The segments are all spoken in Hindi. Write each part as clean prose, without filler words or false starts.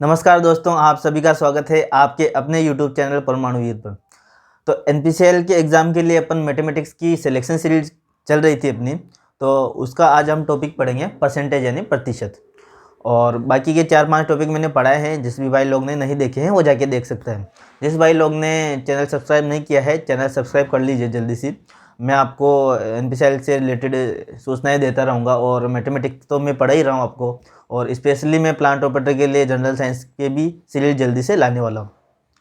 नमस्कार दोस्तों, आप सभी का स्वागत है आपके अपने YouTube चैनल परमाणुवीर पर। तो एनपीसीएल के एग्ज़ाम के लिए अपन मैथमेटिक्स की सिलेक्शन सीरीज चल रही थी अपनी, तो उसका आज हम टॉपिक पढ़ेंगे परसेंटेज यानी प्रतिशत। और बाकी के 4-5 टॉपिक मैंने पढ़ाए हैं, जिस भी भाई लोग ने नहीं देखे हैं वो जाके देख सकते हैं। जिस भाई लोग ने चैनल सब्सक्राइब नहीं किया है, चैनल सब्सक्राइब कर लीजिए जल्दी से। मैं आपको एनपीसीएल से रिलेटेड सूचनाएं देता रहूँगा और मैथमेटिक्स तो मैं पढ़ा ही रहा हूँ आपको, और स्पेशली मैं प्लांट ऑपरेटर के लिए जनरल साइंस के भी सीरीज जल्दी से लाने वाला हूँ।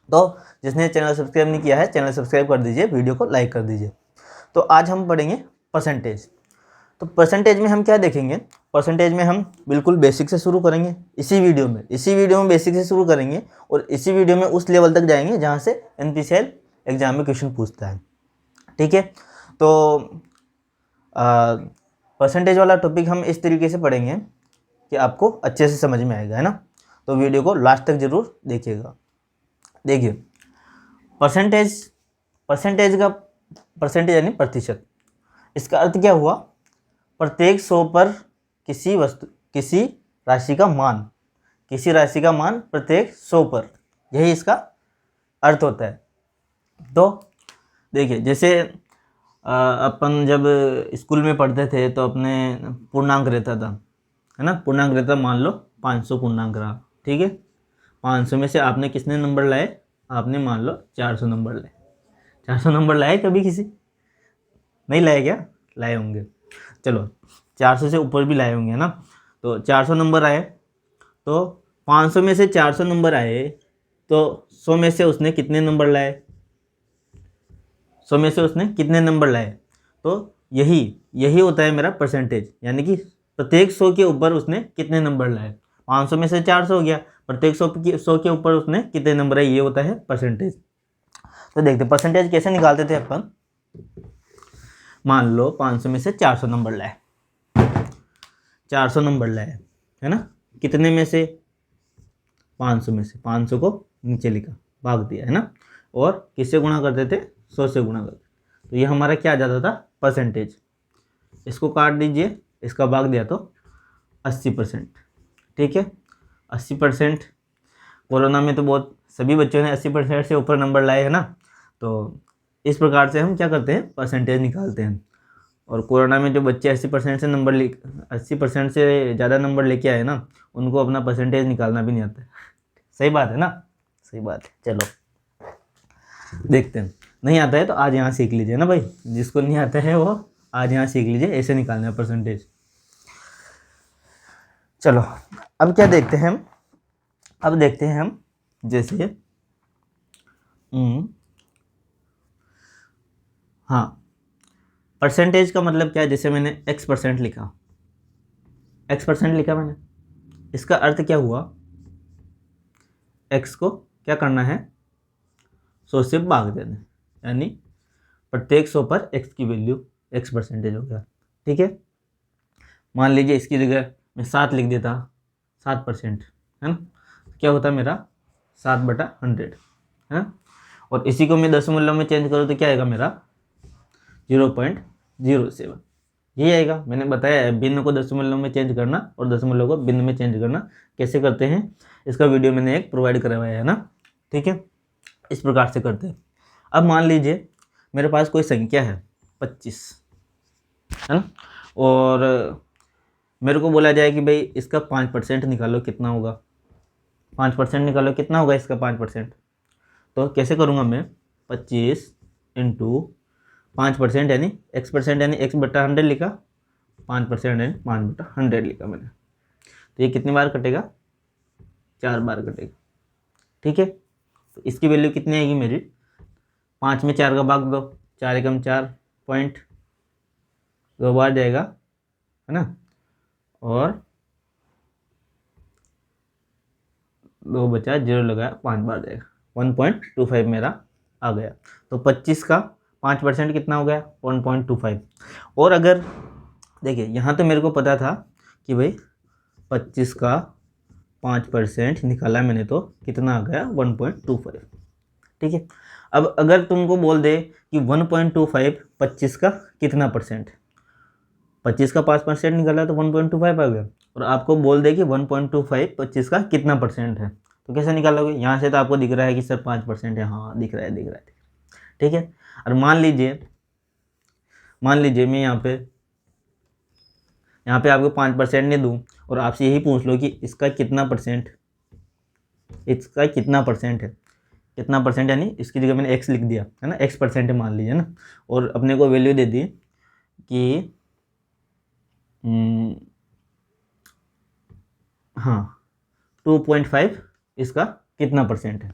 तो जिसने चैनल सब्सक्राइब नहीं किया है, चैनल सब्सक्राइब कर दीजिए, वीडियो को लाइक कर दीजिए। तो आज हम पढ़ेंगे परसेंटेज। तो परसेंटेज में हम क्या देखेंगे? परसेंटेज में हम बिल्कुल बेसिक से शुरू करेंगे इसी वीडियो में बेसिक से शुरू करेंगे, और इसी वीडियो में उस लेवल तक जाएंगे जहाँ से एनपीसीएल एग्जाम में क्वेश्चन पूछता है। ठीक है, तो परसेंटेज वाला टॉपिक हम इस तरीके से पढ़ेंगे कि आपको अच्छे से समझ में आएगा, है ना। तो वीडियो को लास्ट तक जरूर देखिएगा। देखिए, परसेंटेज यानी प्रतिशत। इसका अर्थ क्या हुआ? प्रत्येक 100 पर किसी राशि का मान प्रत्येक 100 पर, यही इसका अर्थ होता है। तो देखिए, जैसे अपन जब स्कूल में पढ़ते थे तो अपने पूर्णांक रहता था, है ना। पूर्णांक रहता, मान लो 500 पूर्णांक रहा, ठीक है। 500 में से आपने कितने नंबर लाए? आपने मान लो 400 नंबर लाए। 400 नंबर लाए कभी किसी? नहीं लाए क्या? लाए होंगे। चलो, 400 से ऊपर भी लाए होंगे, है ना। तो 400 नंबर आए, तो 500 में से 400 नंबर आए, तो 100 में से उसने कितने नंबर लाए? 100 में से उसने कितने नंबर लाए? तो यही होता है मेरा परसेंटेज, यानी कि प्रत्येक 100 के ऊपर उसने कितने नंबर लाए। 500 में से 400 हो गया, प्रत्येक 100 के ऊपर उसने कितने नंबर आए, ये होता है परसेंटेज। तो देखते परसेंटेज कैसे निकालते थे अपन। मान लो 500 में से 400 नंबर लाए, 400 नंबर लाए, है ना। कितने में से? 500 में से। 500 को नीचे लिखा, भाग दिया, है ना। और किससे गुणा करते थे? 100 से गुणा करते। तो ये हमारा क्या आ जाता था? परसेंटेज। इसको काट दीजिए, इसका भाग दिया तो 80%। ठीक है, 80%। कोरोना में तो बहुत सभी बच्चों ने 80% से ऊपर नंबर लाए, है ना। तो इस प्रकार से हम क्या करते हैं? परसेंटेज निकालते हैं। और कोरोना में जो बच्चे 80% से ज़्यादा नंबर लेके आए ना, उनको अपना परसेंटेज निकालना भी नहीं आता है। सही बात है ना? सही बात है। चलो देखते हैं। नहीं आता है तो आज यहाँ सीख लीजिए ना भाई, जिसको नहीं आता है वो आज यहाँ सीख लीजिए, ऐसे निकालना है परसेंटेज। चलो, अब क्या देखते हैं हम? अब देखते हैं हम जैसे हाँ, परसेंटेज का मतलब क्या है? जैसे मैंने x% लिखा, मैंने, इसका अर्थ क्या हुआ? x को क्या करना है? 100 से भाग देना, यानी प्रत्येक 100 पर x की वैल्यू x% हो गया। ठीक है, मान लीजिए इसकी जगह मैं 7 लिख देता, 7%, है ना। क्या होता है मेरा? 7/100, है ना। और इसी को मैं दशमलव में चेंज करूँ तो क्या आएगा मेरा? 0.07। यही आएगा। मैंने बताया है भिन्न को दशमलव में चेंज करना और दशमलव को भिन्न में चेंज करना कैसे करते हैं, इसका वीडियो मैंने एक प्रोवाइड करवाया है ना। ठीक है, इस प्रकार से करते हैं। अब मान लीजिए मेरे पास कोई संख्या है 25, है ना, और मेरे को बोला जाए कि भाई इसका 5% निकालो, कितना होगा? 5% निकालो, कितना होगा इसका 5%? तो कैसे करूँगा मैं? 25 इंटू 5% यानी x% यानी x/100 लिखा, 5% यानी 5/100 लिखा मैंने। तो ये कितनी बार कटेगा? 4 बार कटेगा। ठीक है, तो इसकी वैल्यू कितनी आएगी मेरी? 5 में 4 का भाग दो, 4 एकम 4, पॉइंट 2 बार जाएगा, है ना। और 2 बचा, 0 लगाया, 5 बार जाएगा, 1.25 मेरा आ गया। तो 25 का 5% कितना हो गया? 1.25। और अगर देखिए, यहाँ तो मेरे को पता था कि भाई 25 का 5% निकाला मैंने तो कितना आ गया? 1.25। ठीक है, अब अगर तुमको बोल दे कि 1.25 25 का कितना परसेंट? 25 का 5% निकाला तो 1.25 आ गया। और आपको बोल दे कि 1.25 25 का कितना परसेंट है, तो कैसे निकालोगे? यहाँ से तो आपको दिख रहा है कि सर 5% है, हाँ दिख रहा है, दिख रहा है, ठीक है। और मान लीजिए मैं यहाँ पे आपको 5% नहीं दूँ और आपसे यही पूछ लो कि इसका कितना परसेंट है, कितना परसेंट, यानी इसकी जगह मैंने x लिख दिया है ना, x% है मान लीजिए ना, और अपने को वैल्यू दे दी कि हाँ 2.5 इसका कितना परसेंट है,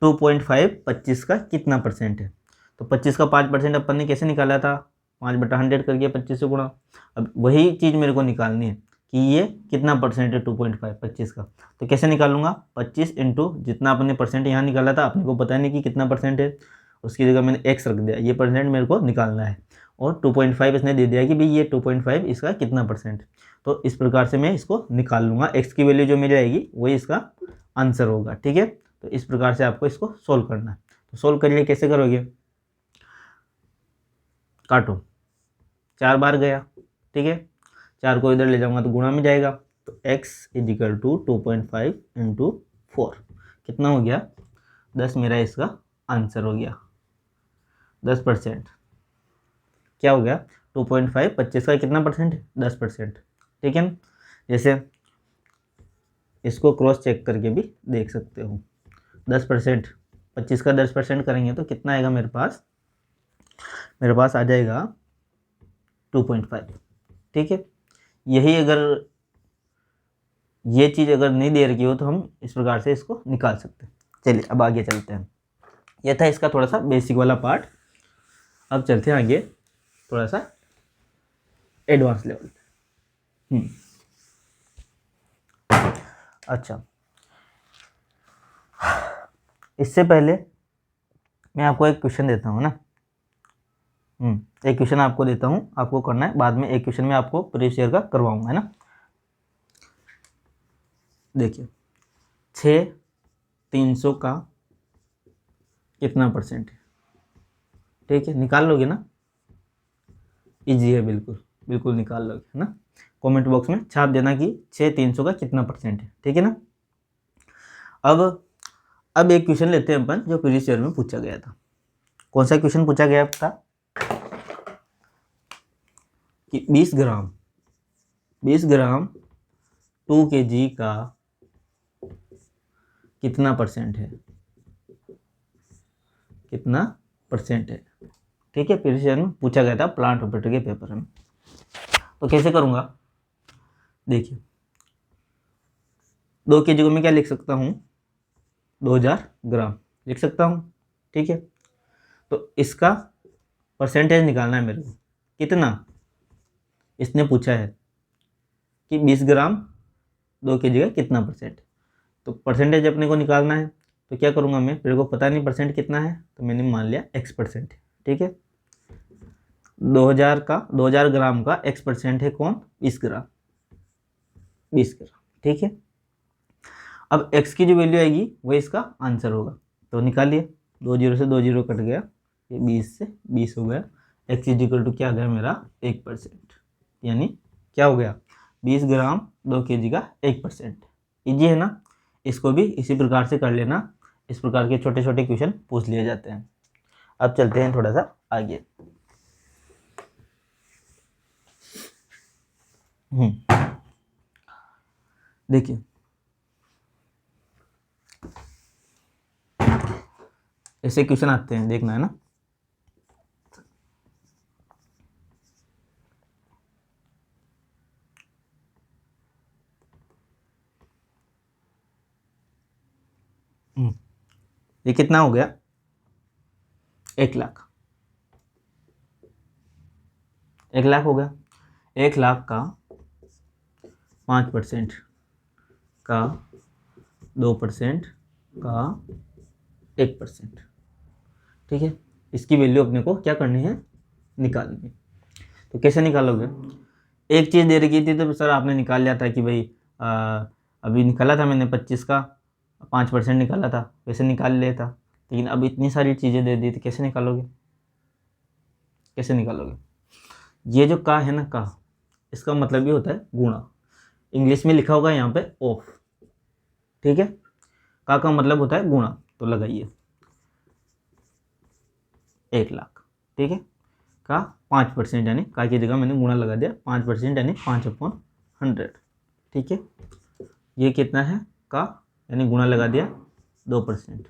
2.5 25 का कितना परसेंट है। तो 25 का 5% अपन ने कैसे निकाला था, 5/100 करके 25 से गुणा। अब वही चीज़ मेरे को निकालनी है कि ये कितना परसेंट है 2.5 25 का। तो कैसे निकालूंगा, 25 इंटू जितना अपने परसेंट यहाँ निकाला था, अपने को पता नहीं कि कितना परसेंट है, उसकी जगह मैंने x रख दिया, ये परसेंट मेरे को निकालना है, और 2.5 इसने दे दिया कि भाई ये 2.5 इसका कितना परसेंट। तो इस प्रकार से मैं इसको निकाल लूँगा, x की वैल्यू जो मिल जाएगी वही इसका आंसर होगा, ठीक है। तो इस प्रकार से आपको इसको सोल्व करना है। तो सोल्व करिए, कैसे करोगे, काटो, 4 बार गया, ठीक है, 4 को इधर ले जाऊंगा तो गुणा में जाएगा, तो x = 2.5 इंटू 4 कितना हो गया, 10 मेरा इसका आंसर हो गया। 10% क्या हो गया, 2.5 25 का कितना परसेंट है, 10%, ठीक है ना। जैसे इसको क्रॉस चेक करके भी देख सकते हो, 10%, 25 का 10% करेंगे तो कितना आएगा मेरे पास आ जाएगा 2.5, ठीक है। यही अगर ये चीज़ अगर नहीं दे रखी हो तो हम इस प्रकार से इसको निकाल सकते हैं। चलिए अब आगे चलते हैं, यह था इसका थोड़ा सा बेसिक वाला पार्ट। अब चलते हैं आगे थोड़ा सा एडवांस लेवल। अच्छा, इससे पहले मैं आपको एक क्वेश्चन देता हूँ ना, एक क्वेश्चन आपको देता हूँ, आपको करना है, बाद में एक क्वेश्चन में आपको प्रीवियस ईयर का करवाऊंगा, है ना। देखिए 6/300 का कितना परसेंट है, ठीक है, निकाल लोगे ना, इजी है, बिल्कुल बिल्कुल निकाल लोगे, है ना। कमेंट बॉक्स में छाप देना कि 6/300 का कितना परसेंट है, ठीक है ना। अब एक क्वेश्चन लेते हैं अपन जो प्रीवियस ईयर में पूछा गया था। कौन सा क्वेश्चन पूछा गया था कि 20 ग्राम 2 kg का कितना परसेंट है, ठीक है, प्रीवियस ईयर में पूछा गया था प्लांट ऑपरेटर के पेपर में। तो कैसे करूंगा, देखिए 2 kg को मैं क्या लिख सकता हूँ, 2000 ग्राम लिख सकता हूँ, ठीक है। तो इसका परसेंटेज निकालना है मेरे को, कितना इसने पूछा है कि 20 ग्राम 2 kg का कितना परसेंट, तो परसेंटेज अपने को निकालना है। तो क्या करूँगा मैं, मेरे को पता नहीं परसेंट कितना है, तो मैंने मान लिया x%, ठीक है। 2000 ग्राम का x% है कौन, 20 ग्राम, ठीक है। अब x की जो वैल्यू आएगी वही इसका आंसर होगा, तो निकालिए, 2 0 से 2 0 कट गया, ये 20 से 20 हो गया, x = क्या आ गया मेरा 1%, यानी क्या हो गया 20 ग्राम 2 kg का 1%। ईजी है ना, इसको भी इसी प्रकार से कर लेना, इस प्रकार के छोटे छोटे क्वेश्चन पूछ लिए जाते हैं। अब चलते हैं थोड़ा सा आगे। देखिए ऐसे क्वेश्चन आते हैं, देखना है ना। ये कितना हो गया, 1 लाख, 1 लाख हो गया। 1 लाख का 5% का 2% का 1%, ठीक है। इसकी वैल्यू अपने को क्या करनी है, निकालनी है। तो कैसे निकालोगे, एक चीज़ दे रखी थी तो सर आपने निकाल लिया था कि भाई अभी निकाला था मैंने 25 का 5% निकाला था, वैसे निकाल लिया था, लेकिन अब इतनी सारी चीज़ें दे दी तो कैसे निकालोगे, ये जो का है ना, का इसका मतलब ये होता है गुणा, इंग्लिश में लिखा होगा यहाँ पे ऑफ, ठीक है। का मतलब होता है गुणा, तो लगाइए 1,00,000, ठीक है। का 5% यानी का की जगह मैंने गुणा लगा दिया 5% यानी 5/100, ठीक है। ये कितना है का यानी गुणा लगा दिया 2%,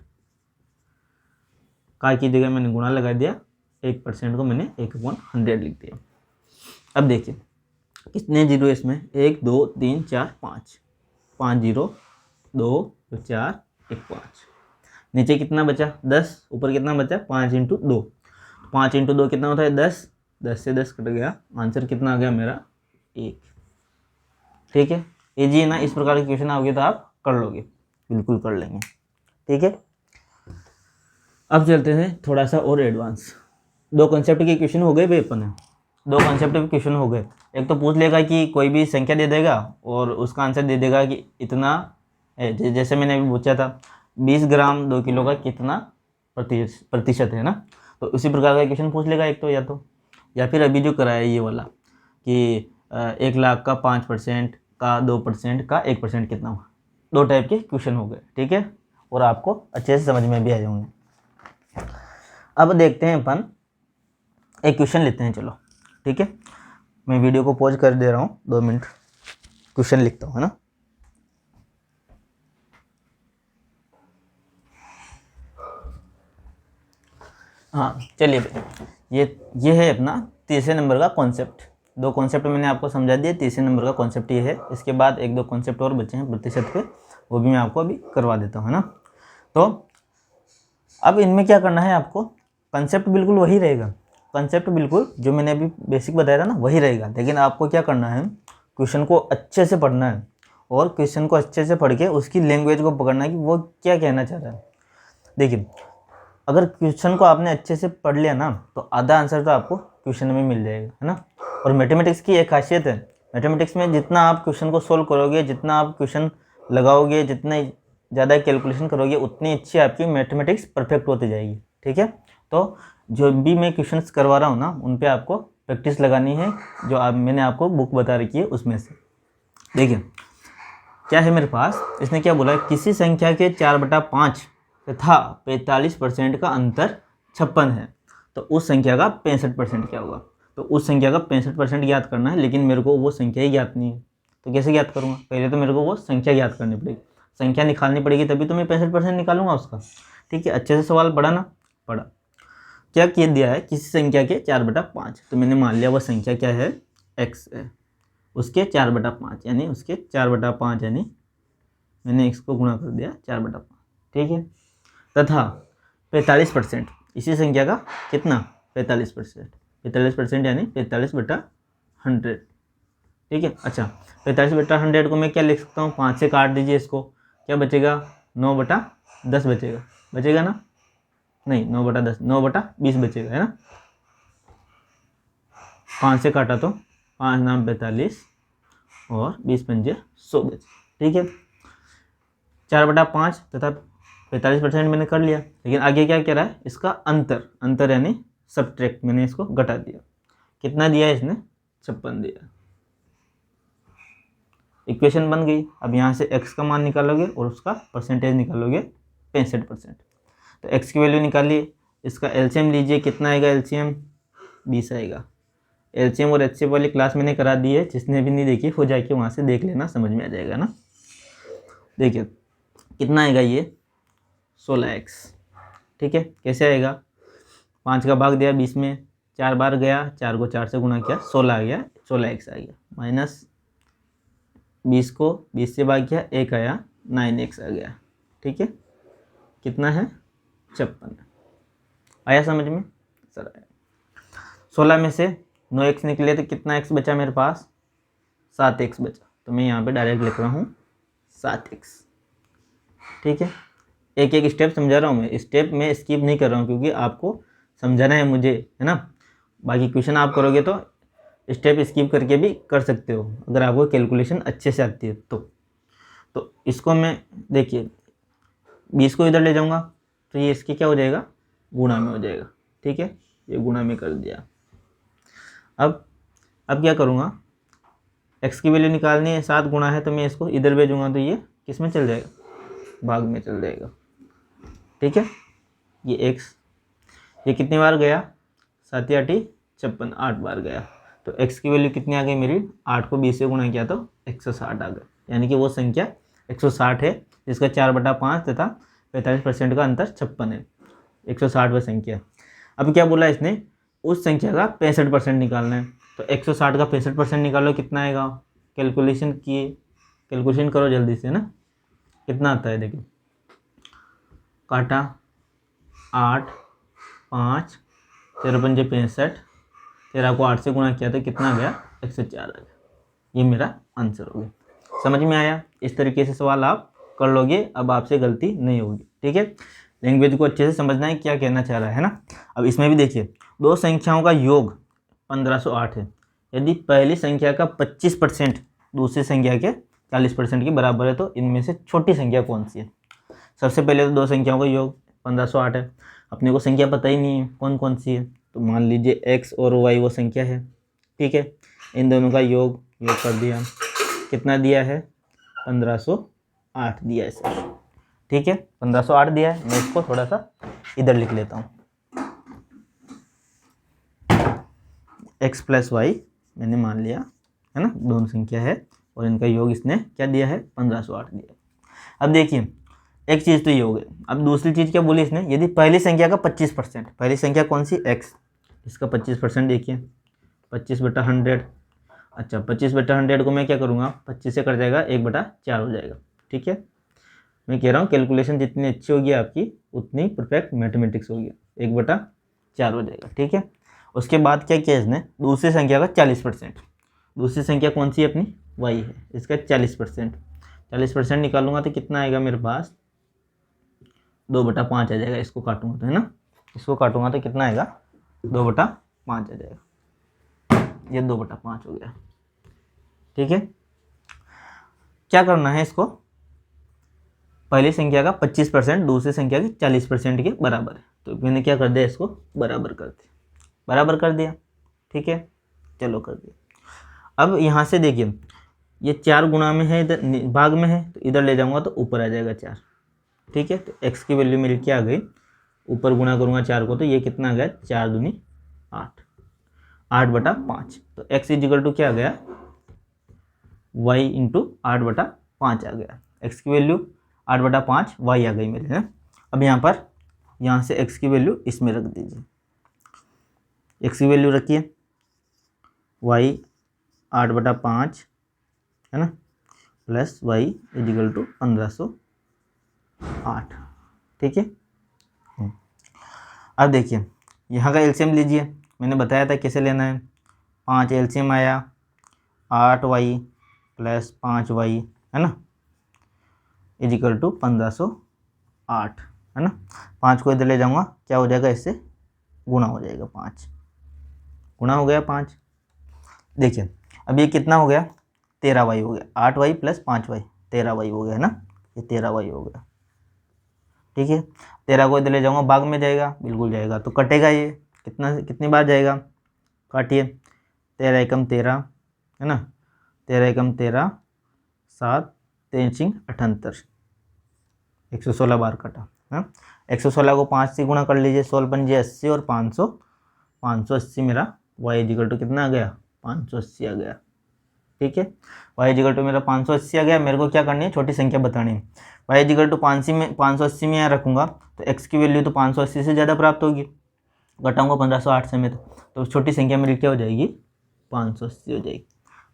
का की जगह मैंने गुणा लगा दिया 1% को मैंने 1/100 लिख दिया। अब देखिए कितने जीरो इसमें, 1 2 3 4 5, 5 जीरो, 2 4 1 5, नीचे कितना बचा 10, ऊपर कितना बचा 5 × 2, 5 × 2 कितना होता है 10, 10 से 10 कट गया, आंसर कितना आ गया मेरा 1, ठीक है। इजी है ना, इस प्रकार के क्वेश्चन आओगे तो आप कर लोगे, बिल्कुल कर लेंगे, ठीक है। अब चलते हैं थोड़ा सा और एडवांस, दो कॉन्सेप्ट के क्वेश्चन हो गए भाई अपन, दो कॉन्सेप्ट के क्वेश्चन हो गए। एक तो पूछ लेगा कि कोई भी संख्या दे देगा और उसका आंसर दे देगा कि इतना है, जैसे मैंने अभी पूछा था 20 ग्राम 2 किलो का कितना प्रतिशत है ना, तो उसी प्रकार का क्वेश्चन पूछ लेगा एक तो, या फिर अभी जो कराया ये वाला कि 1,00,000 का 5% का 2% का 1% कितना हुआ, दो टाइप के क्वेश्चन हो गए, ठीक है, और आपको अच्छे से समझ में भी आ जाएंगे। अब देखते हैं अपन एक क्वेश्चन लेते हैं, चलो ठीक है। मैं वीडियो को पॉज कर दे रहा हूँ, 2 मिनट क्वेश्चन लिखता हूँ, है ना। हाँ चलिए भाई, ये है अपना तीसरे नंबर का कॉन्सेप्ट। दो कॉन्सेप्ट मैंने आपको समझा दिया, तीसरे नंबर का कॉन्सेप्ट ये है। इसके बाद एक दो कॉन्सेप्ट और बचे हैं प्रतिशत के, वो भी मैं आपको अभी करवा देता हूँ, है ना। तो अब इनमें क्या करना है आपको, कंसेप्ट बिल्कुल वही रहेगा, कंसेप्ट बिल्कुल जो मैंने अभी बेसिक बताया था ना वही रहेगा, लेकिन आपको क्या करना है, क्वेश्चन को अच्छे से पढ़ना है, और क्वेश्चन को अच्छे से पढ़ के उसकी लैंग्वेज को पकड़ना है कि वो क्या कहना चाह रहा है। देखिए अगर क्वेश्चन को आपने अच्छे से पढ़ लिया ना, तो आधा आंसर तो आपको क्वेश्चन में मिल जाएगा, है ना। और मैथमेटिक्स की एक खासियत है, मैथमेटिक्स में जितना आप क्वेश्चन को सोल्व करोगे, जितना आप क्वेश्चन लगाओगे, जितने ज़्यादा कैलकुलेशन करोगे, उतनी अच्छी आपकी मैथमेटिक्स परफेक्ट होती जाएगी, ठीक है। तो जो भी मैं क्वेश्चंस करवा रहा हूँ ना, उन पे आपको प्रैक्टिस लगानी है, जो मैंने आपको बुक बता रखी है उसमें से। देखिए क्या है मेरे पास, इसने क्या बोला, किसी संख्या के 4/5 तथा 45% का अंतर 56 है, तो उस संख्या का 65% क्या होगा। तो उस संख्या का 65% ज्ञात करना है, लेकिन मेरे को वो संख्या ही ज्ञात नहीं है, तो कैसे ज्ञात करूँगा, पहले तो मेरे को वो संख्या ज्ञात करनी पड़ेगी, संख्या निकालनी पड़ेगी, तभी तो मैं 65% निकालूंगा उसका, ठीक है। अच्छे से सवाल पढ़ा ना, पढ़ा। क्या किया दिया है, किसी संख्या के 4/5, तो मैंने मान लिया वो संख्या क्या है, x है, उसके 4/5 यानी उसके 4/5 यानी मैंने x को गुणा कर दिया 4/5, ठीक है। तथा 45%, इसी संख्या का कितना 45%, 45% यानी 45/100, ठीक है। अच्छा 45/100 को मैं क्या लिख सकता हूँ, 5 से काट दीजिए इसको, क्या बचेगा 9/10 बचेगा, बचेगा ना, नहीं 9/10, 9/20 बचेगा, है ना। 5 से काटा तो 5 नाम 45 और 20 पंजे 100 बचे, ठीक है। 4/5 तथा 45% मैंने कर लिया, लेकिन आगे क्या कह रहा है, इसका अंतर यानी सब्ट्रैक्ट, मैंने इसको घटा दिया, कितना दिया है इसने 56 दिया, इक्वेशन बन गई। अब यहाँ से x का मान निकालोगे और उसका परसेंटेज निकालोगे 65%, तो x की वैल्यू निकालिए, इसका एलसीएम लीजिए, कितना आएगा एलसीएम 20 आएगा। एलसीएम और एचसीएफ वाली क्लास मैंने करा दी है, जिसने भी नहीं देखी हो जाके वहाँ से देख लेना, समझ में आ जाएगा ना। देखिए कितना आएगा ये 16x, ठीक है। कैसे आएगा, 5 का भाग दिया 20 में, 4 बार गया, 4 को 4 से गुणा किया 16 आ गया, 16x आ गया, माइनस 20 को 20 से भाग किया 1 आया, 9x आ गया, ठीक है। कितना है 56, आया समझ में, सर आया। 16 में से 9x निकले तो कितना x बचा मेरे पास, 7x बचा, तो मैं यहाँ पे डायरेक्ट लिख रहा हूँ 7x, ठीक है। एक एक स्टेप समझा रहा हूँ मैं, स्टेप में स्किप नहीं कर रहा हूँ, क्योंकि आपको समझाना है मुझे, है ना। बाकी क्वेश्चन आप करोगे तो स्टेप स्किप करके भी कर सकते हो, अगर आपको कैलकुलेशन अच्छे से आती है तो इसको मैं देखिए 20 को इधर ले जाऊँगा तो ये इसके क्या हो जाएगा, गुणा में हो जाएगा, ठीक है। ये गुणा में कर दिया। अब क्या करूँगा, x की वैल्यू निकालनी है, 7 गुणा है, तो मैं इसको इधर भेजूँगा तो ये किस में चल जाएगा, भाग में चल जाएगा। ठीक है, ये x ये कितनी बार गया, 7 या 8 56, 8 बार गया। तो x की वैल्यू कितनी आ गई मेरी, 8 को 20 से गुणा किया तो 160 आ गया। यानी कि वो संख्या 160 है जिसका 4/5 तथा 45% का अंतर 56 है। 160 संख्या। अब क्या बोला इसने, उस संख्या का 65% निकालना है। तो 160 का 65% निकालो, कितना आएगा, कैलकुलेशन करो जल्दी से ना, कितना आता है देखिए, काटा 8 5 13 पंजे 65, 13 को 8 से गुणा किया तो कितना गया, 104 आ गया। ये मेरा आंसर हो गया। समझ में आया, इस तरीके से सवाल आप कर लोगे, अब आपसे गलती नहीं होगी। ठीक है, लैंग्वेज को अच्छे से समझना है क्या कहना चाह रहा है ना। अब इसमें भी देखिए, दो संख्याओं का योग 1508 है। यदि पहली संख्या का 25% दूसरी संख्या के 40% के बराबर है तो इनमें से छोटी संख्या कौन सी है। सबसे पहले तो दो संख्याओं का योग 1508 है, अपने को संख्या पता ही नहीं है कौन कौन सी है, तो मान लीजिए x और y वो संख्या है। ठीक है, इन दोनों का योग कर दिया, कितना दिया है, 1508 दिया है सर। ठीक है, 1508 दिया है। मैं इसको थोड़ा सा इधर लिख लेता हूँ, x प्लस वाई मैंने मान लिया है ना, दोनों संख्या है और इनका योग इसने क्या दिया है, 1508 दिया। अब देखिए, एक चीज़ तो ये हो गई। अब दूसरी चीज़ क्या बोली इसने, यदि पहली संख्या का 25%, पहली संख्या कौन सी, x, इसका 25% देखिए, 25/100। अच्छा, 25/100 को मैं क्या करूँगा, 25 से कट जाएगा, 1/4 हो जाएगा। ठीक है, मैं कह रहा हूँ कैलकुलेशन जितनी अच्छी होगी आपकी उतनी परफेक्ट मैथमेटिक्स होगी, 1/4 हो जाएगा। ठीक है, उसके बाद क्या किया इसने, दूसरी संख्या का 40%, दूसरी संख्या कौन सी है अपनी, y है, इसका 40% निकालूंगा तो कितना आएगा मेरे पास, 2/5 आ जाएगा। इसको काटूंगा तो है ना, इसको काटूंगा तो कितना आएगा, 2/5 आ जाएगा। ये 2/5 हो गया। ठीक है, क्या करना है इसको, पहली संख्या का 25% दूसरी संख्या के 40% के बराबर है, तो मैंने क्या कर दिया, इसको बराबर कर दिया। ठीक है, चलो कर दिया। अब यहाँ से देखिए, ये 4 गुणा में है, इधर भाग में है, तो इधर ले जाऊंगा तो ऊपर आ जाएगा 4। ठीक है, तो x की वैल्यू मेरी क्या आ गई, ऊपर गुणा करूंगा 4 को तो ये कितना आ गया, 4 दूनी 8, 8/5। तो x इजिकल टू क्या आ गया, y इंटू 8/5 आ गया। x की वैल्यू 8/5 y आ गई मेरे है। अब यहाँ से x की वैल्यू इसमें रख दीजिए, x की वैल्यू रखिए, y 8/5 है ना, प्लस y इजिकल टू 1508। ठीक है, अब देखिए यहाँ का एलसीएम लीजिए, मैंने बताया था कैसे लेना है। 5 एलसीएम आया, 8y प्लस 5y है ना, इजिकल टू 1508 है ना। 5 को इधर ले जाऊँगा, क्या हो जाएगा, इससे गुणा हो जाएगा, 5 गुणा हो गया 5। देखिए अब ये कितना हो गया, 13y हो गया, 8y प्लस 5y 13y हो गया है ना, ये 13y हो गया। ठीक है, 13 को इधर ले जाऊँगा, भाग में जाएगा, बिल्कुल जाएगा, तो कटेगा ये, कितनी बार जाएगा, काटिए, 13 एकम 13 है ना, 13 एकम 13, 7 3 78, 116 बार कटा है। 116 को 5 से गुणा कर लीजिए, 16 पंजे 80 और 580 मेरा y इजिकल टू कितना आ गया, 580 आ गया। ठीक है, y इजिकल टू मेरा 580 आ गया। मेरे को क्या करनी है, छोटी संख्या बतानी है। y इजिकल टू 580 में यहाँ रखूँगा तो x की वैल्यू तो 580 से ज़्यादा प्राप्त होगी, घटाऊँगा 1508 से में, तो छोटी संख्या मेरी क्या हो जाएगी, 580 हो जाएगी।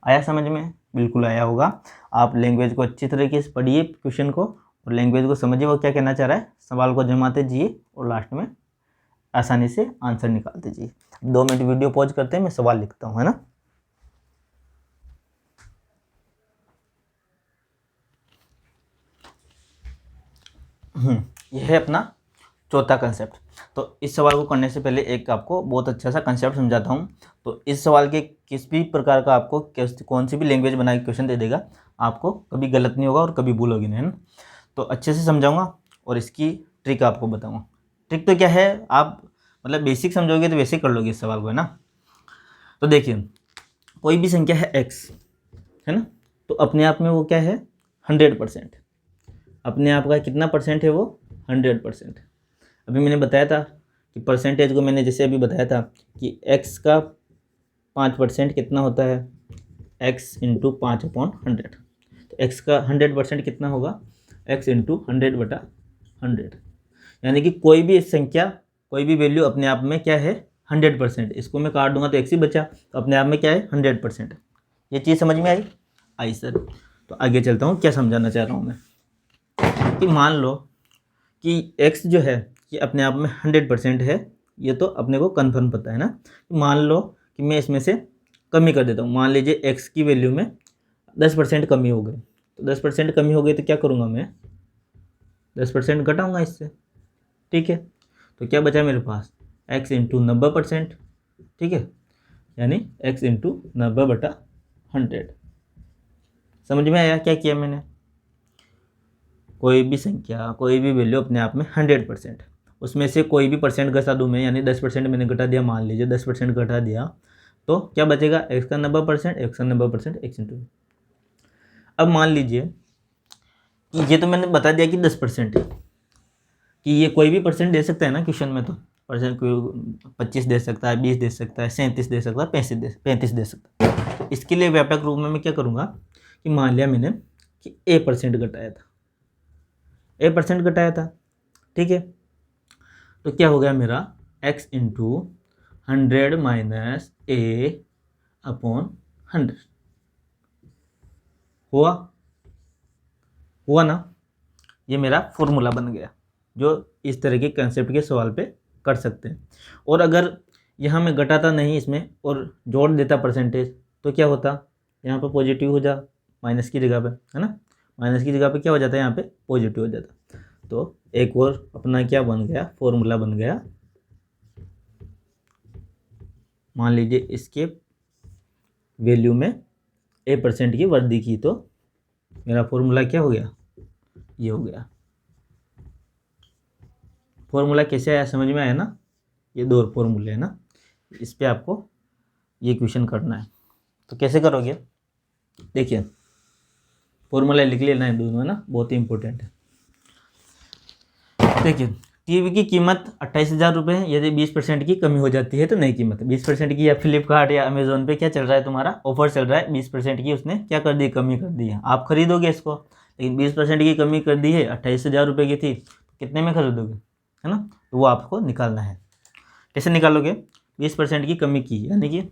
आया समझ में, बिल्कुल आया होगा। आप लैंग्वेज को अच्छी तरीके से पढ़िए क्वेश्चन को, और लैंग्वेज को समझिए वो क्या कहना चाह रहा है, सवाल को जमाते जाइए और लास्ट में आसानी से आंसर निकाल दीजिए। 2 मिनट वीडियो पॉज करते हैं, मैं सवाल लिखता हूँ है ना। यह है अपना चौथा कंसेप्ट। तो इस सवाल को करने से पहले एक आपको बहुत अच्छा सा कंसेप्ट समझाता हूँ। तो इस सवाल के किस भी प्रकार का आपको कौन सी भी लैंग्वेज बना के क्वेश्चन दे देगा, आपको कभी गलत नहीं होगा और कभी भूल होगी नहीं, है ना। तो अच्छे से समझाऊंगा और इसकी ट्रिक आपको बताऊंगा। ट्रिक तो क्या है, आप मतलब बेसिक समझोगे तो वैसे कर लोगे इस सवाल को, है ना। तो देखिए, कोई भी संख्या है x है ना, तो अपने आप में वो क्या है, 100%। अपने आप का कितना परसेंट है वो 100%। अभी मैंने बताया था कि परसेंटेज को मैंने जैसे अभी बताया था कि x का 5% कितना होता है, x इंटू 5/100। तो x का 100% कितना होगा, x इंटू 100/100। यानी कि कोई भी संख्या, कोई भी वैल्यू अपने आप में क्या है 100%। इसको मैं काट दूंगा तो x ही बचा, तो अपने आप में क्या है 100%। ये चीज़ समझ में आई सर। तो आगे चलता हूँ, क्या समझाना चाह रहा हूँ मैं कि मान लो कि x जो है ये अपने आप में 100% है, ये तो अपने को कन्फर्म पता है ना। मान लो कि मैं इसमें से कमी कर देता हूँ, मान लीजिए x की वैल्यू में 10% कमी हो गई। तो 10% कमी हो गई तो क्या करूँगा मैं, 10% घटाऊँगा इससे, ठीक है। तो क्या बचा मेरे पास, x इंटू 90%, ठीक है, यानी x इंटू 90/100। समझ में आया क्या किया मैंने। कोई भी संख्या, कोई भी वैल्यू अपने आप में 100%, उसमें से कोई भी परसेंट घटा दूँ मैं, यानी 10% मैंने घटा दिया, मान लीजिए 10% घटा दिया, तो क्या बचेगा, x का 90%, x का 90%, x इंटू। अब मान लीजिए कि ये तो मैंने बता दिया कि 10% है, कि ये कोई भी परसेंट दे सकता है ना क्वेश्चन में, तो परसेंट कोई 25 दे सकता है, 20 दे सकता है, 37 दे सकता है, 35 दे सकता है। इसके लिए व्यापक रूप में मैं क्या करूँगा कि मान लिया मैंने कि a% घटाया था, a% घटाया था, ठीक है। तो क्या हो गया मेरा, x इंटू 100 माइनस a/100 हुआ ना। ये मेरा फॉर्मूला बन गया, जो इस तरह के कंसेप्ट के सवाल पे कर सकते हैं। और अगर यहाँ मैं घटाता नहीं इसमें और जोड़ देता परसेंटेज, तो क्या होता, यहाँ पे पॉजिटिव हो जा, माइनस की जगह पे, है ना, माइनस की जगह पे क्या हो जाता है, यहाँ पे पॉजिटिव हो जाता। तो एक और अपना क्या बन गया, फॉर्मूला बन गया। मान लीजिए इसके वैल्यू में a% की वृद्धि की, तो मेरा फॉर्मूला क्या हो गया, ये हो गया। फॉर्मूला कैसे आया, समझ में आया ना। ये दो फॉर्मूले हैं ना, इस पे आपको ये क्वेश्चन करना है। तो कैसे करोगे, देखिए फॉर्मूला लिख लेना है दोनों, है ना, बहुत ही इंपॉर्टेंट है। देखिए टीवी की कीमत 28,000 रुपये है, यदि 20% की कमी हो जाती है तो नई कीमत 20% की। या फ्लिपकार्ट या अमेजोन पे क्या चल रहा है, तुम्हारा ऑफर चल रहा है, 20% की उसने क्या कर दी, कमी कर दी है। आप खरीदोगे इसको, लेकिन 20% की कमी कर दी है, 28,000 रुपये की थी, कितने में खरीदोगे, है ना। तो वो आपको निकालना है। कैसे निकालोगे, 20% की कमी की, यानी कि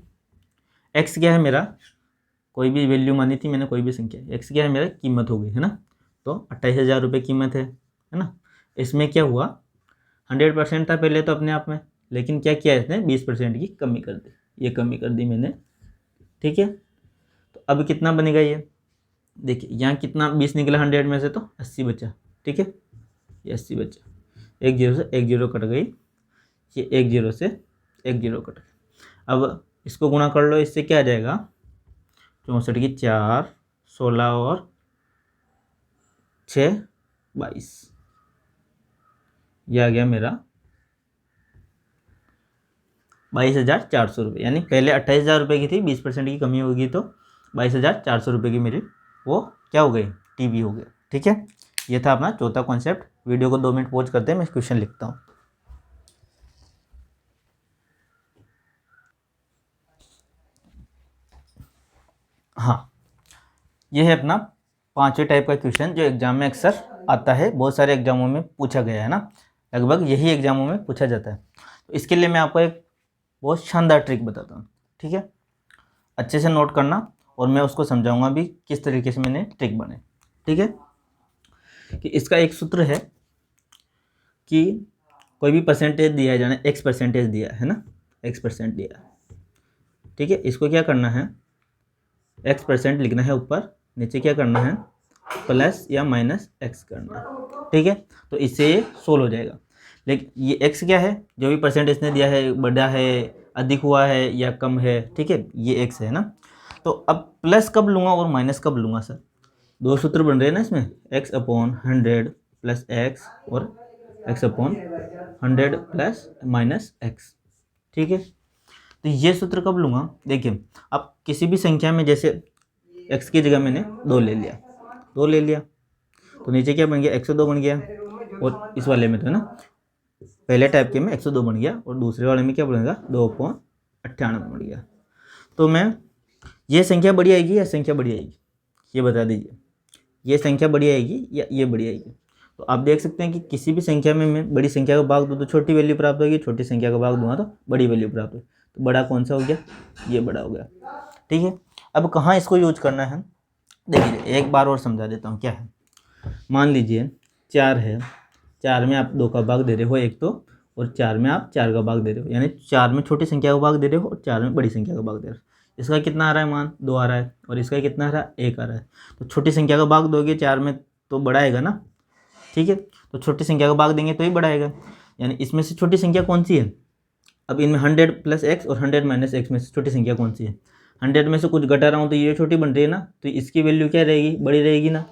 एक्स क्या है मेरा, कोई भी वैल्यू मानी थी मैंने, कोई भी संख्या, एक्स क्या है मेरा, कीमत हो गई, है ना। तो 28,000 रुपये कीमत है ना। इसमें क्या हुआ, 100% था पहले तो अपने आप में, लेकिन क्या किया इसने, 20% की कमी कर दी, ये कमी कर दी मैंने, ठीक है। तो अब कितना बनेगा ये, देखिए यहाँ कितना 20 निकला 100 में से, तो 80 बचा, ठीक है, ये 80 बचा। एक जीरो से एक जीरो कट गई, ये एक जीरो से एक जीरो कट गई। अब इसको गुणा कर लो, इससे क्या आ जाएगा, 64 की 4, 16 और 6 22, ये आ गया मेरा 22,400 रुपये। यानी पहले 28,000 रुपये की थी, 20% की कमी होगी तो 22,400 रुपये की मेरी वो क्या हो गई, टीवी हो गया, ठीक है। ये था अपना चौथा कॉन्सेप्ट। वीडियो को 2 मिनट पॉज करते हैं, मैं क्वेश्चन लिखता हूँ। हाँ, ये है अपना 5वें टाइप का क्वेश्चन, जो एग्जाम में अक्सर आता है, बहुत सारे एग्जामों में पूछा गया है ना, लगभग यही एग्जामों में पूछा जाता है। तो इसके लिए मैं आपको एक बहुत शानदार ट्रिक बताता हूँ, ठीक है, अच्छे से नोट करना, और मैं उसको समझाऊंगा भी किस तरीके से मैंने ट्रिक बनाई, ठीक है। कि इसका एक सूत्र है कि कोई भी परसेंटेज दिया है, जाने x% दिया है ना, x% दिया है, ठीक है। इसको क्या करना है, x% लिखना है ऊपर, नीचे क्या करना है, प्लस या माइनस x करना है, ठीक है। तो इससे ये सोल्व हो जाएगा। लेकिन ये x क्या है, जो भी परसेंट इसने दिया है, बड़ा है, अधिक हुआ है या कम है, ठीक है, ये x है ना। तो अब प्लस कब लूँगा और माइनस कब लूँगा सर, दो सूत्र बन रहे हैं ना इसमें, x/100 प्लस x और x/100 प्लस माइनस x, ठीक है। तो ये सूत्र कब लूँगा, देखिए अब किसी भी संख्या में, जैसे x की जगह मैंने 2 ले लिया, 2 ले लिया, तो नीचे क्या बन गया 102 बन गया, और इस वाले में तो है ना, पहले टाइप के में 102 बन गया और दूसरे वाले में क्या बनेगा 2/98 बन गया। तो मैं ये संख्या बड़ी आएगी या संख्या बड़ी आएगी, ये बता दीजिए, ये संख्या बड़ी आएगी या ये बड़ी आएगी। तो आप देख सकते हैं कि किसी भी संख्या में मैं बड़ी संख्या का भाग दूँ तो छोटी वैल्यू प्राप्त होगी, छोटी संख्या का भाग दूंगा तो बड़ी वैल्यू प्राप्त होगी। तो बड़ा कौन सा हो गया, ये बड़ा हो गया। ठीक है, अब कहाँ इसको यूज करना है देखिए, एक बार और समझा देता हूँ क्या है। मान लीजिए 4 है, 4 में आप 2 का भाग दे रहे हो एक तो, और 4 में आप 4 का भाग दे रहे हो, यानी 4 में छोटी संख्या का भाग दे रहे हो और 4 में बड़ी संख्या का भाग दे रहे हो। इसका कितना आ रहा है मान 2 आ रहा है, और इसका कितना आ रहा है 1 आ रहा है। तो छोटी संख्या का भाग दोगे 4 में तो बड़ा आएगा ना, ठीक है, तो छोटी संख्या का भाग देंगे तो ही बड़ा आएगा। यानी इसमें से छोटी संख्या कौन सी है, अब इनमें 100 + x और 100 - x में से छोटी संख्या कौन सी है। 100 में से कुछ घटा रहा हूँ तो ये छोटी बन रही है ना, तो इसकी वैल्यू क्या रहेगी, बड़ी रहेगी ना।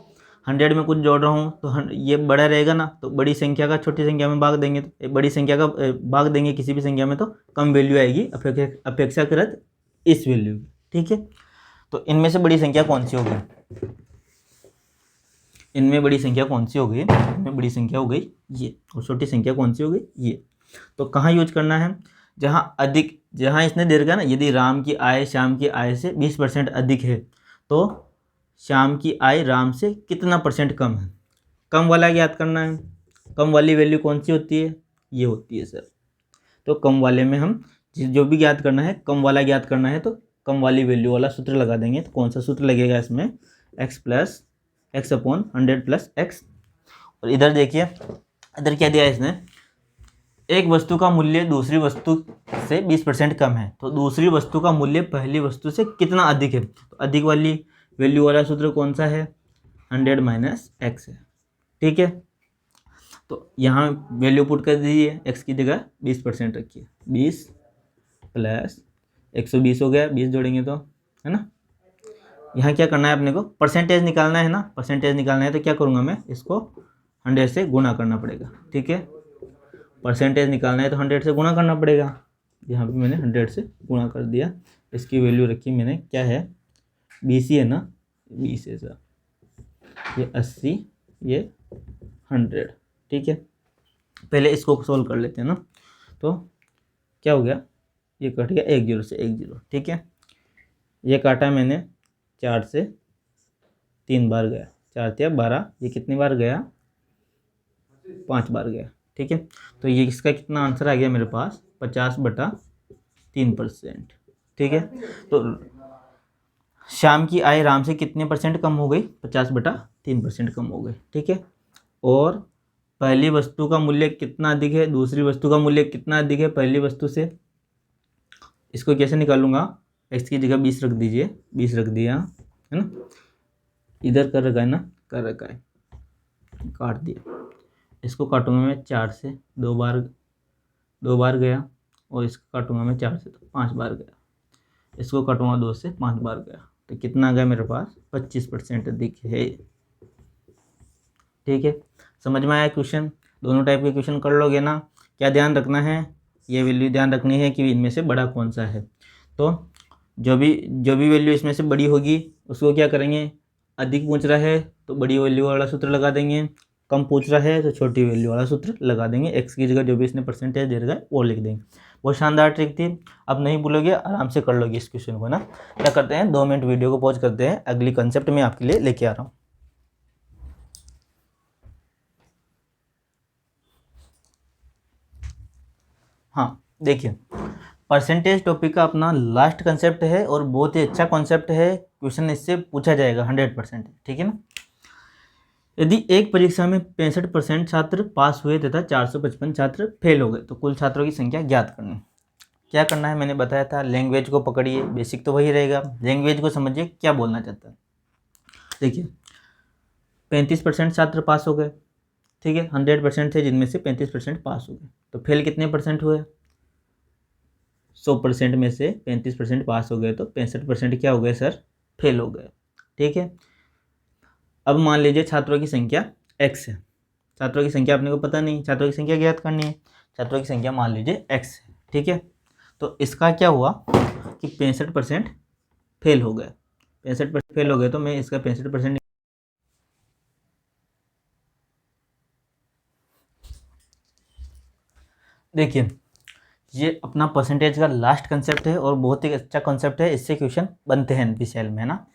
100 में कुछ जोड़ रहा हूँ तो ये बड़ा रहेगा ना, तो बड़ी संख्या का छोटी संख्या में भाग देंगे, तो बड़ी संख्या का भाग देंगे किसी भी संख्या में तो कम वैल्यू आएगी अपेक्षाकृत इस वैल्यू की। ठीक है, तो इनमें से बड़ी संख्या कौन सी होगी, इनमें बड़ी संख्या कौन सी हो गई, इनमें बड़ी संख्या हो गई ये, और छोटी संख्या कौन सी हो गई ये। तो कहाँ यूज करना है, जहाँ अधिक, जहाँ इसने दे रखा ना, यदि राम की आय श्याम की आय से 20% अधिक है तो श्याम की आय राम से कितना % कम है। कम वाला ज्ञात करना है, कम वाली वैल्यू कौन सी होती है, ये होती है सर। तो कम वाले में हम जो भी ज्ञात करना है, कम वाला ज्ञात करना है तो कम वाली वैल्यू वाला सूत्र लगा देंगे। तो कौन सा सूत्र लगेगा इसमें, x/100 + x। और इधर देखिए, इधर क्या दिया है इसने, एक वस्तु का मूल्य दूसरी वस्तु से 20% कम है तो दूसरी वस्तु का मूल्य पहली वस्तु से कितना अधिक है। तो अधिक वाली वैल्यू वाला सूत्र कौन सा है, 100 - x है। ठीक है, तो यहाँ वैल्यू पुट कर दीजिए, x की जगह 20% रखिए, 20 + 120 हो गया, 20 जोड़ेंगे तो, है ना। यहाँ क्या करना है अपने को, परसेंटेज निकालना है ना, परसेंटेज निकालना है तो क्या करूँगा मैं, इसको 100 से गुणा करना पड़ेगा। ठीक है, परसेंटेज निकालना है तो 100 से गुणा करना पड़ेगा। यहाँ पे मैंने 100 से गुणा कर दिया, इसकी वैल्यू रखी मैंने, क्या है 20 ही है ना, 20 है सर, ये 80, ये 100। ठीक है, पहले इसको सोल्व कर लेते हैं ना। तो क्या हो गया, ये कट गया 1 0 से 1 0। ठीक है, ये काटा मैंने 4 से 3 बार गया, 4 × 12, ये कितनी बार गया 5 बार गया। ठीक है, तो ये इसका कितना आंसर आ गया मेरे पास 50/3%। ठीक है, तो श्याम की आय राम से कितने % कम हो गई, 50/3% कम हो गई। ठीक है, और पहली वस्तु का मूल्य कितना अधिक है, दूसरी वस्तु का मूल्य कितना अधिक है पहली वस्तु से। इसको कैसे निकालूंगा, x की जगह 20 रख दीजिए, 20 रख दिया, है ना, इधर कर रखा है ना, कर रखा है, काट दिया। इसको काटूंगा मैं 4 से 2 बार गया, और इसको काटूंगा मैं 4 से तो 5 बार गया, इसको काटूंगा 2 से 5 बार गया, तो कितना आ गया मेरे पास 25% अधिक है। ठीक है, समझ में आया क्वेश्चन, दोनों टाइप के क्वेश्चन कर लोगे ना। क्या ध्यान रखना है, ये वैल्यू ध्यान रखनी है कि इनमें से बड़ा कौन सा है। तो जो भी वैल्यू इसमें से बड़ी होगी उसको क्या करेंगे, अधिक पूछ रहा है तो बड़ी वैल्यू वाला सूत्र लगा देंगे, कम पूछ रहा है तो छोटी वैल्यू वाला सूत्र लगा देंगे, x की जगह जो भी इसने परसेंटेज दे रखा है वो लिख देंगे। बहुत शानदार ट्रिक थी, अब नहीं भूलोगे, आराम से कर लोगे इस क्वेश्चन को ना। क्या करते हैं, 2 मिनट वीडियो को पॉज करते हैं, अगली कंसेप्ट में आपके लिए लेके आ रहा हूँ। हाँ देखिए, परसेंटेज टॉपिक का अपना लास्ट कंसेप्ट है और बहुत ही अच्छा कॉन्सेप्ट है, क्वेश्चन इससे पूछा जाएगा 100%। ठीक है ना, यदि एक परीक्षा में 65% छात्र पास हुए तथा 455 छात्र फेल हो गए तो कुल छात्रों की संख्या ज्ञात करनी। क्या करना है, मैंने बताया था, लैंग्वेज को पकड़िए, बेसिक तो वही रहेगा, लैंग्वेज को समझिए क्या बोलना चाहता है। देखिए 35% छात्र पास हो गए, ठीक है, 100% थे जिनमें से 35% पास हो गए, तो फेल कितने % हुए, 100% में से 35% पास हो गए तो 65% क्या हो गए सर, फेल हो गए। ठीक है, अब मान लीजिए छात्रों की संख्या x है, छात्रों की संख्या अपने को पता नहीं, छात्रों की संख्या ज्ञात करनी है, छात्रों की संख्या मान लीजिए x है। ठीक है, तो इसका क्या हुआ कि 65% फेल हो गए, 65% फेल हो गए, तो मैं इसका 65% देखिए ये अपना परसेंटेज का लास्ट कंसेप्ट है और बहुत ही अच्छा कंसेप्ट है, इससे क्वेश्चन बनते हैं एनपीसीएल में, है ना।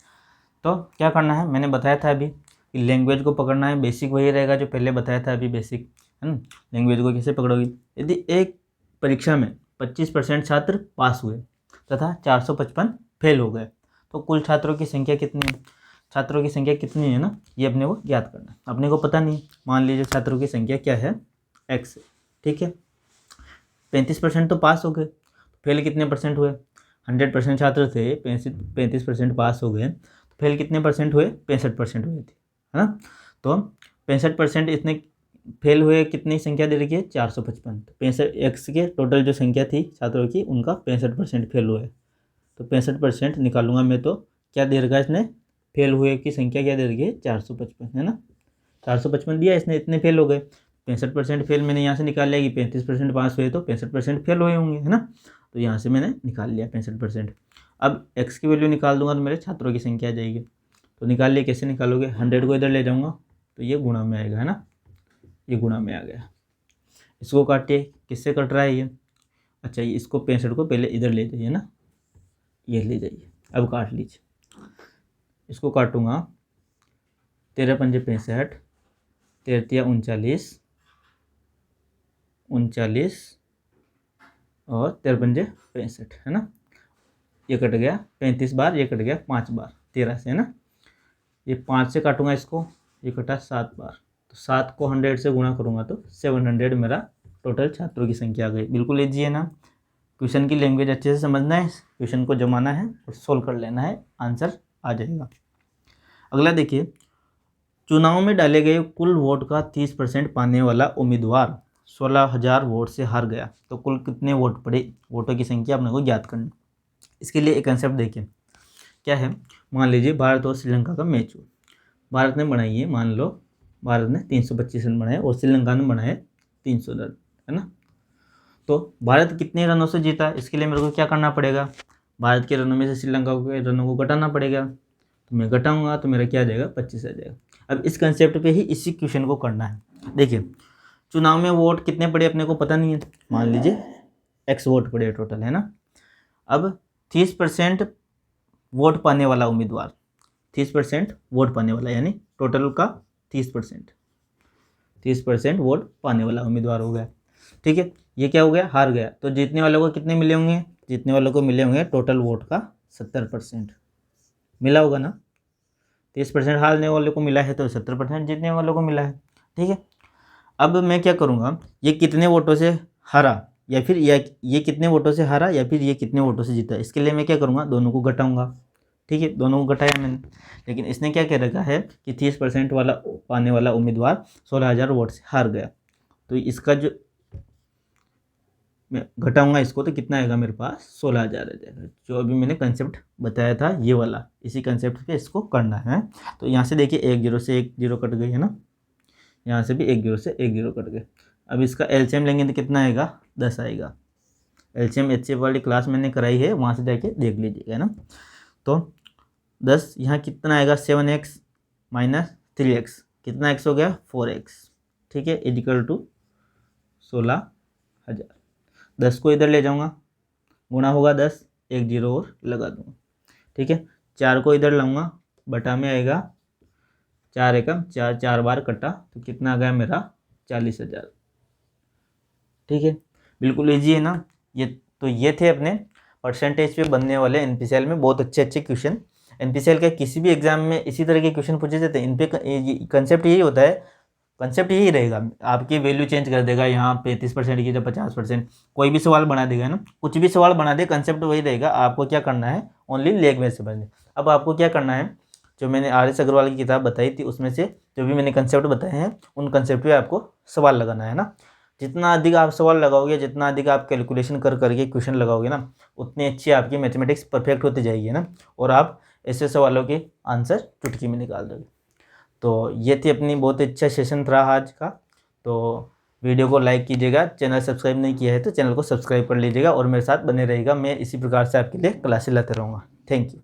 तो क्या करना है, मैंने बताया था अभी कि लैंग्वेज को पकड़ना है, बेसिक वही रहेगा जो पहले बताया था अभी बेसिक, है ना। लैंग्वेज को कैसे पकड़ोगी, यदि एक परीक्षा में 25% छात्र पास हुए तथा 455 फेल हो गए तो कुल छात्रों की संख्या कितनी है, छात्रों की संख्या कितनी है ना, ये अपने को ज्ञात करना है। अपने को पता नहीं, मान लीजिए छात्रों की संख्या क्या है, x, ठीक है। 35% तो पास हो गए, फेल कितने परसेंट हुए, 100% छात्र थे, 35% पास हो गए, फेल कितने परसेंट हुए, 65% हुए थे, है ना। तो 65% इतने फेल हुए, कितनी संख्या दे रखी है, 455। तो 65 एक्स के टोटल जो संख्या थी छात्रों की, उनका 65% फेल हुए, तो 65% निकालूंगा मैं, तो क्या दे रखा है इसने, फेल हुए की संख्या क्या दे रखी है, 455, है ना। 455 दिया इसने, इतने फेल हो गए, 65% फेल मैंने यहाँ से निकाल लिया कि 35% पास हुए तो 65% फेल हुए होंगे, है ना। तो यहाँ से मैंने निकाल लिया 65%। अब x की वैल्यू निकाल दूंगा तो मेरे छात्रों की संख्या आ जाएगी। तो निकाल लिए, कैसे निकालोगे, 100 को इधर ले जाऊँगा तो ये गुणा में आएगा, है ना, ये गुणा में आ गया। इसको काटिए, किससे कट रहा है ये, अच्छा ये इसको 65 को पहले इधर ले जाइए ना, ये ले जाइए। अब काट लीजिए, इसको काटूंगा, 13 पंजे 65, 13 39, 39 और 13 पंजे 65, है ना। ये कट गया 35 बार, ये कट गया 5 बार 13 से, है ना। ये 5 से काटूंगा इसको, ये कटा 7 बार, तो 7 को 100 से गुणा करूंगा तो 700 मेरा टोटल छात्रों की संख्या आ गई। बिल्कुल ईजी है ना। क्वेश्चन की लैंग्वेज अच्छे से समझना है, क्वेश्चन को जमाना है और सोल्व कर लेना है, आंसर आ जाएगा। अगला देखिए, चुनाव में डाले गए कुल वोट का 30% पाने वाला उम्मीदवार 16,000 वोट से हार गया तो कुल कितने वोट पड़े, वोटों की संख्या अपने को ज्ञात करनी। इसके लिए एक कंसेप्ट देखिए, क्या है, मान लीजिए भारत और श्रीलंका का मैच हो, भारत ने बनाई है, मान लो भारत ने 325 रन बनाए और श्रीलंका ने बनाए 300 रन, है ना। तो भारत कितने रनों से जीता, इसके लिए मेरे को क्या करना पड़ेगा, भारत के रनों में से श्रीलंका के रनों को घटाना पड़ेगा, तो मैं घटाऊंगा तो मेरा क्या आ जाएगा, 25 आ जाएगा। अब इस कंसेप्ट पे ही इसी क्वेश्चन को करना है। देखिए चुनाव में वोट कितने पड़े अपने को पता नहीं है, मान लीजिए x वोट पड़े टोटल, है ना। अब 30% वोट पाने वाला उम्मीदवार, 30% वोट पाने वाला, यानी टोटल का 30% वोट पाने वाला उम्मीदवार हो गया, ठीक है। ये क्या हो गया, हार गया, तो जीतने वालों को कितने मिले होंगे, जीतने वालों को मिले होंगे टोटल वोट का 70% मिला होगा ना। 30% हारने वालों को मिला है तो 70% जीतने वालों को मिला है, ठीक है। अब मैं क्या करूँगा, ये कितने वोटों से हारा या फिर ये कितने वोटों से हारा या फिर ये कितने वोटों से जीता, इसके लिए मैं क्या करूँगा, दोनों को घटाऊंगा, ठीक है। दोनों को घटाया मैंने, लेकिन इसने क्या कह रखा है कि 30% वाला पाने वाला उम्मीदवार 16,000 वोट से हार गया, तो इसका जो मैं घटाऊंगा इसको तो कितना आएगा मेरे पास, 16,000 आ जाएगा। जो अभी मैंने कंसेप्ट बताया था ये वाला, इसी कंसेप्ट पे इसको करना है। तो यहाँ से देखिए 1 0 से 1 0 कट गई, है ना, यहाँ से भी 1 0 से 1 0 कट गए। अब इसका एलसीएम लेंगे तो कितना आएगा, 10 आएगा। एलसीएम एचसीएफ वाली क्लास मैंने कराई है, वहाँ से जाके देख लीजिएगा, है ना। तो 10 यहाँ कितना आएगा, 7x माइनस 3x, कितना x हो गया, 4x, ठीक है, इक्वल टू 16,000। 10 को इधर ले जाऊँगा, गुणा होगा 10, 1 0 और लगा दूँगा, ठीक है। 4 को इधर लाऊंगा, बटा में आएगा 4 एकम 4, 4 बार कटा तो कितना आ गया मेरा, 40,000, ठीक है। बिल्कुल ईजी है ना ये। तो ये थे अपने परसेंटेज पे बनने वाले एनपीसीएल में बहुत अच्छे अच्छे क्वेश्चन। एनपीसीएल के किसी भी एग्जाम में इसी तरह के क्वेश्चन पूछे जाते हैं, इन पे कंसेप्ट यही होता है, कंसेप्ट यही रहेगा, आपकी वैल्यू चेंज कर देगा, यहाँ 35% की जब 50%, कोई भी सवाल बना देगा ना, कुछ भी सवाल बना दे, कंसेप्ट वही रहेगा। आपको क्या करना है, ओनली लैंग्वेज से समझना। अब आपको क्या करना है, जो मैंने RS अग्रवाल की किताब बताई थी उसमें से जो भी मैंने कंसेप्ट बताए हैं उन कंसेप्ट पे आपको सवाल लगाना है ना। जितना अधिक आप सवाल लगाओगे, जितना अधिक आप कैलकुलेशन कर करके क्वेश्चन लगाओगे ना, उतनी अच्छी आपकी मैथमेटिक्स परफेक्ट होती जाएगी ना, और आप ऐसे सवालों के आंसर चुटकी में निकाल दोगे। तो ये थी अपनी बहुत अच्छा सेशन था आज का। तो वीडियो को लाइक कीजिएगा, चैनल सब्सक्राइब नहीं किया है तो चैनल को सब्सक्राइब कर लीजिएगा और मेरे साथ बने रहिएगा। मैं इसी प्रकार से आपके लिए क्लासेस लाते रहूँगा। Thank you.